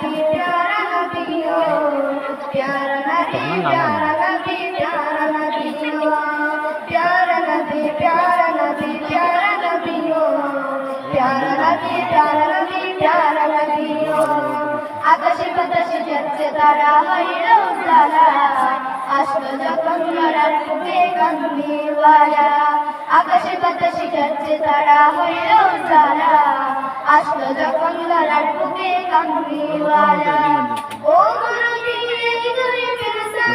नबी प्यारा नबी ओ प्यारा नबी प्यारा नबी प्यारा नबी ओ प्यारा नबी प्यारा नबी प्यारा नबी ओ प्यारा नबी प्यारा नबी प्यारा नबी ओ আকাশে বাতাসে যাচ্ছে তারা হইল উজালা আসলো যখন লড়ার বুকে কান্দিওয়ালা আকাশে বাতাসে যাচ্ছে তারা হইল উজালা আসলো যখন লড়ার বুকে কান্দিওয়ালা ও গুরু দিয়ে গুরু ফিরসা